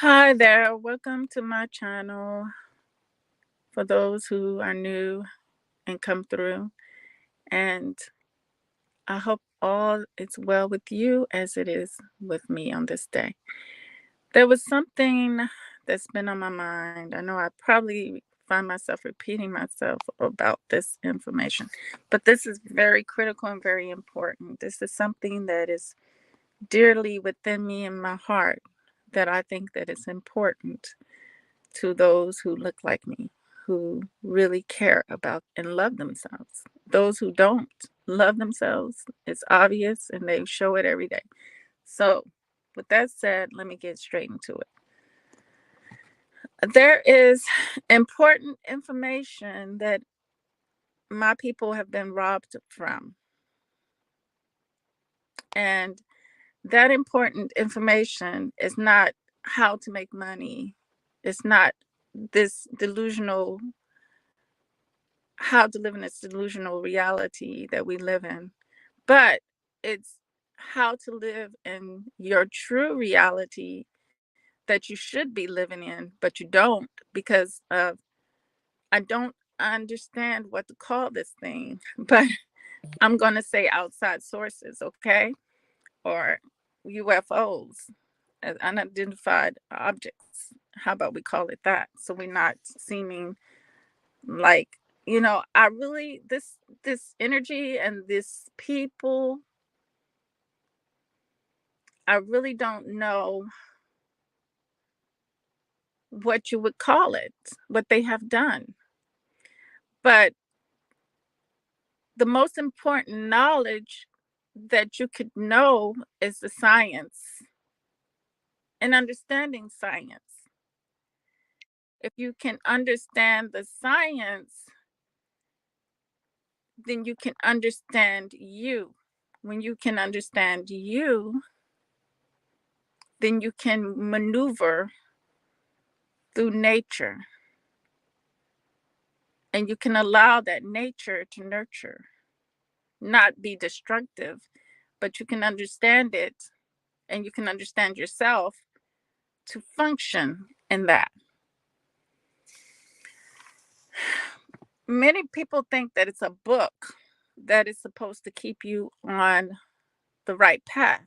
Hi there, welcome to my channel. For those who are new and come through, and I hope all is well with you as it is with me on this day. There was something that's been on my mind. I know I probably find myself repeating myself about this information, but this is very critical and very important. This is something that is dearly within me and my heart that I think that is important to those who look like me, who really care about and love themselves. Those who don't love themselves, it's obvious and they show it every day. So, with that said, let me get straight into it. There is important information that my people have been robbed from. And that important information is not how to make money. It's not this delusional how to live in this delusional reality that we live in, but it's how to live in your true reality that you should be living in, but you don't because of I don't understand what to call this thing, but I'm going to say outside sources, okay? Or UFOs, unidentified objects. How about we call it that? So we're not seeming like, I really this energy and this people, I really don't know what you would call it, what they have done. But the most important knowledge that you could know is the science and understanding science. If you can understand the science, then you can understand you. When you can understand you, then you can maneuver through nature, and you can allow that nature to nurture, not be destructive, but you can understand it and you can understand yourself to function in that. Many people think that it's a book that is supposed to keep you on the right path.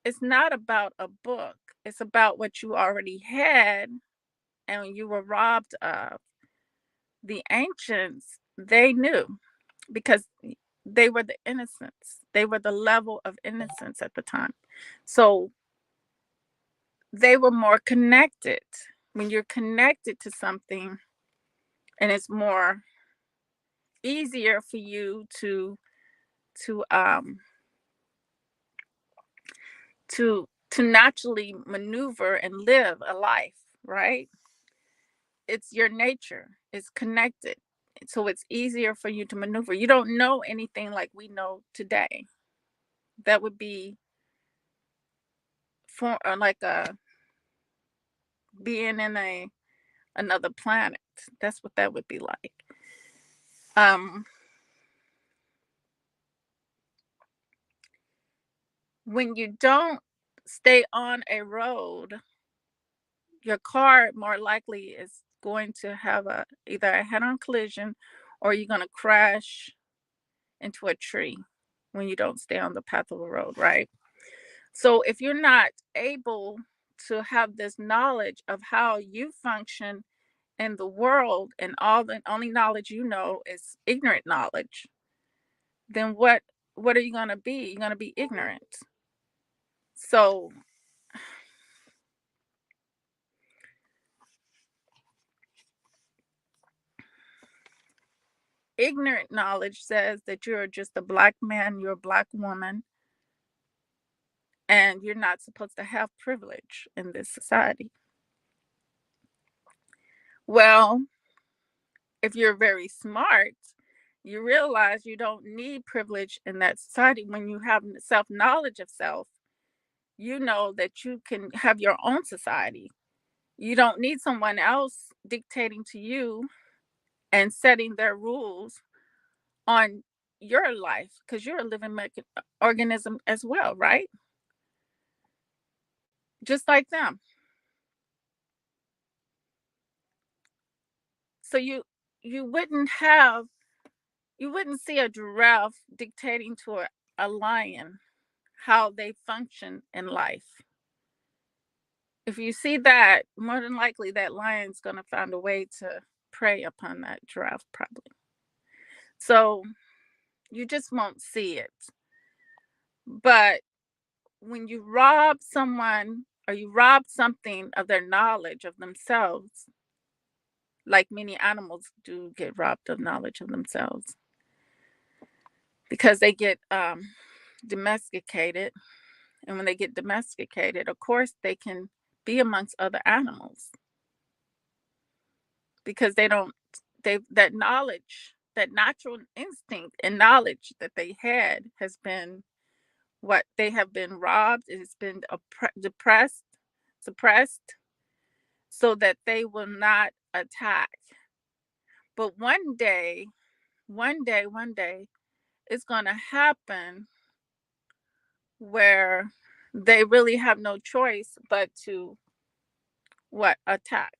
It's not about a book, it's about what you already had and you were robbed of. The ancients, they knew because they were the innocents. They were the level of innocence at the time. So they were more connected. When you're connected to something and it's more easier for you to to naturally maneuver and live a life, right? It's your nature. It's connected. So it's easier for you to maneuver. You don't know anything like we know today. That would be for like a being in a another planet. That's what that would be like. Um, when you don't stay on a road, your car more likely is going to have a either a head-on collision or you're going to crash into a tree when you don't stay on the path of the road, right? So if you're not able to have this knowledge of how you function in the world and all the only knowledge you know is ignorant knowledge, then what are you going to be? You're going to be ignorant. So ignorant knowledge says that you're just a black man, you're a black woman, and you're not supposed to have privilege in this society. Well, if you're very smart, you realize you don't need privilege in that society. When you have self knowledge of self, you know that you can have your own society. You don't need someone else dictating to you and setting their rules on your life because you're a living organism as well, right? just like them. So you wouldn't have you wouldn't see a giraffe dictating to a lion how they function in life. If you see that, more than likely that lion's going to find a way to prey upon that giraffe, probably. So you just won't see it. But when you rob someone or you rob something of their knowledge of themselves, like many animals do get robbed of knowledge of themselves because they get domesticated. And when they get domesticated, of course, they can be amongst other animals because they don't, they, that knowledge, that natural instinct and knowledge that they had has been what they have been robbed. It has been depressed, suppressed, so that they will not attack. But one day, it's going to happen where they really have no choice but to what attack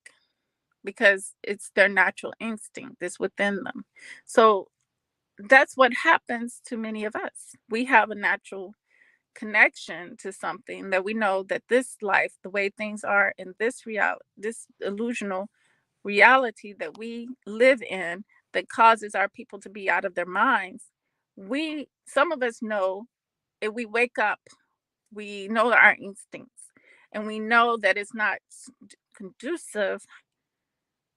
because it's their natural instinct that's within them. So that's what happens to many of us. We have a natural connection to something that we know that this life, the way things are in this reality, this illusional reality that we live in that causes our people to be out of their minds. We, some of us know if we wake up, we know our instincts and we know that it's not conducive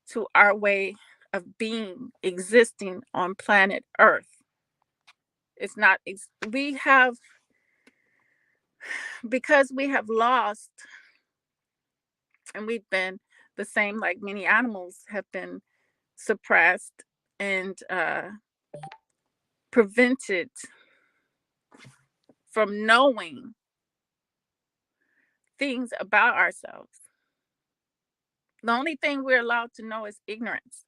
to our way of being, existing on planet Earth. It's not, we have, because we have lost and we've been the same like many animals have been suppressed and prevented from knowing things about ourselves. The only thing we're allowed to know is ignorance,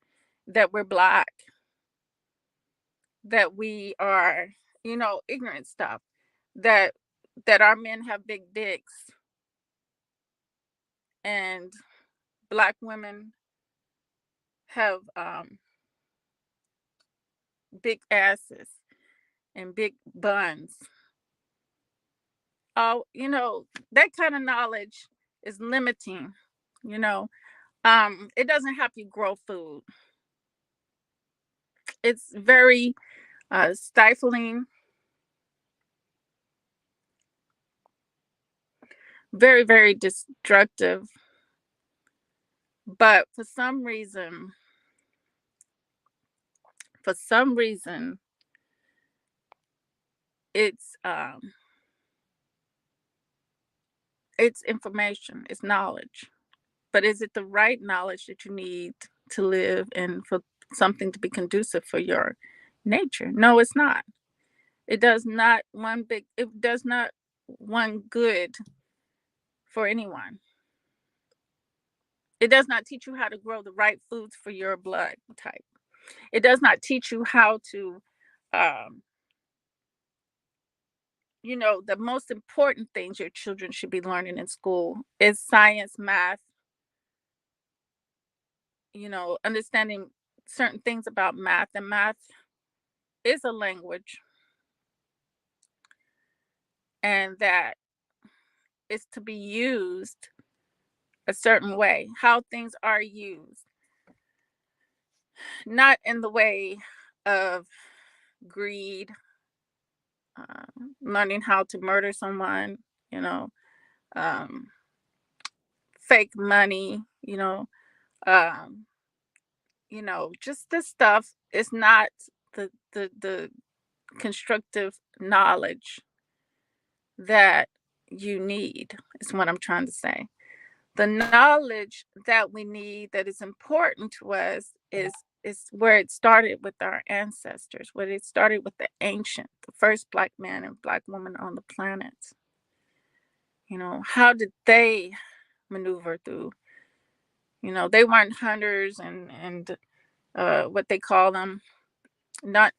that we're black, that we are, ignorant stuff, that our men have big dicks and black women have big asses and big buns. Oh, that kind of knowledge is limiting, you know. It doesn't help you grow food. It's very stifling, very, very destructive. But for some reason, it's um, it's information, it's knowledge. But is it the right knowledge that you need to live and for something to be conducive for your nature? No, it's not. It does not one good for anyone. It does not teach you how to grow the right foods for your blood type. It does not teach you how to, um, the most important things your children should be learning in school is science, math, understanding certain things about math. And math is a language, and that is to be used a certain way, how things are used, not in the way of greed, uh, learning how to murder someone, you know, um, fake money, um, just this stuff is not the constructive knowledge that you need, is what I'm trying to say. The knowledge that we need that is important to us is where it started with our ancestors, where it started with the first black man and black woman on the planet. How did they maneuver through? They weren't hunters and what they call them, not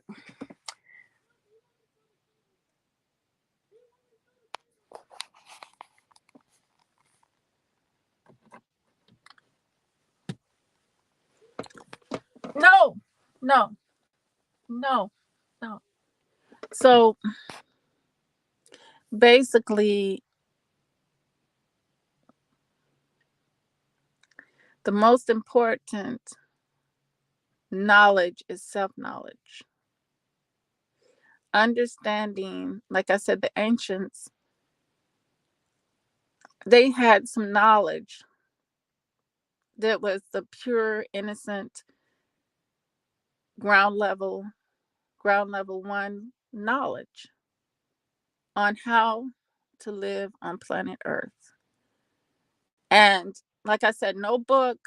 No, no, no. So basically, the most important knowledge is self knowledge. Understanding, like I said, the ancients, they had some knowledge that was the pure, innocent, ground level, ground level one knowledge on how to live on planet Earth. And like I said, no book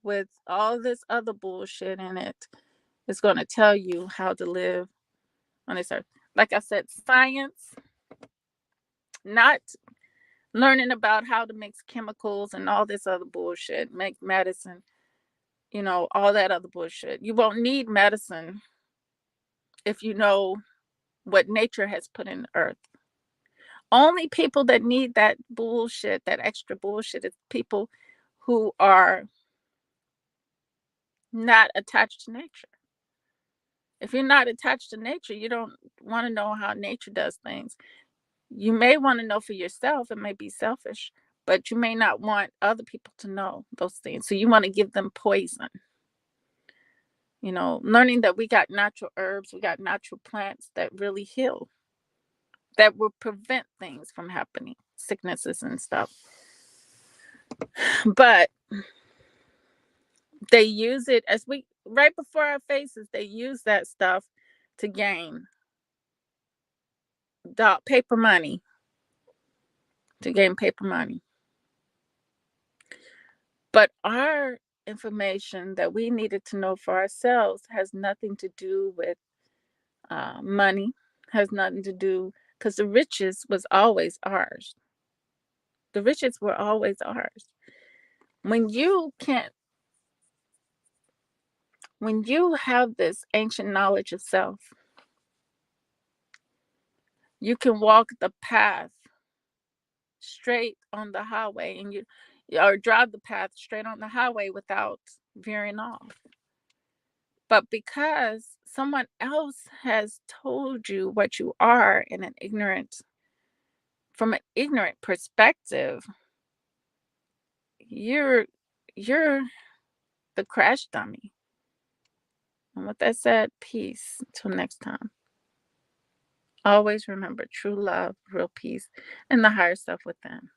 with all this other bullshit in it is going to tell you how to live on this earth. Like I said, science, not learning about how to mix chemicals and all this other bullshit, make medicine, all that other bullshit. You won't need medicine if you know what nature has put in the earth. Only people that need that bullshit, that extra bullshit, is people who are not attached to nature. If you're not attached to nature, you don't want to know how nature does things. You may want to know for yourself, it may be selfish, but you may not want other people to know those things. So you want to give them poison. Learning that we got natural herbs, we got natural plants that really heal, that will prevent things from happening, sicknesses and stuff. But they use it as right before our faces, they use that stuff to gain paper money, paper money. But our information that we needed to know for ourselves has nothing to do with money, has nothing to do, because the riches was always ours. The riches were always ours. When you can't, when you have this ancient knowledge of self, you can walk the path straight on the highway, and you or drive the path straight on the highway without veering off. But because someone else has told you what you are from an ignorant perspective, you're you're the crash dummy. And with that said, peace. Till next time. Always remember true love, real peace, and the higher self within.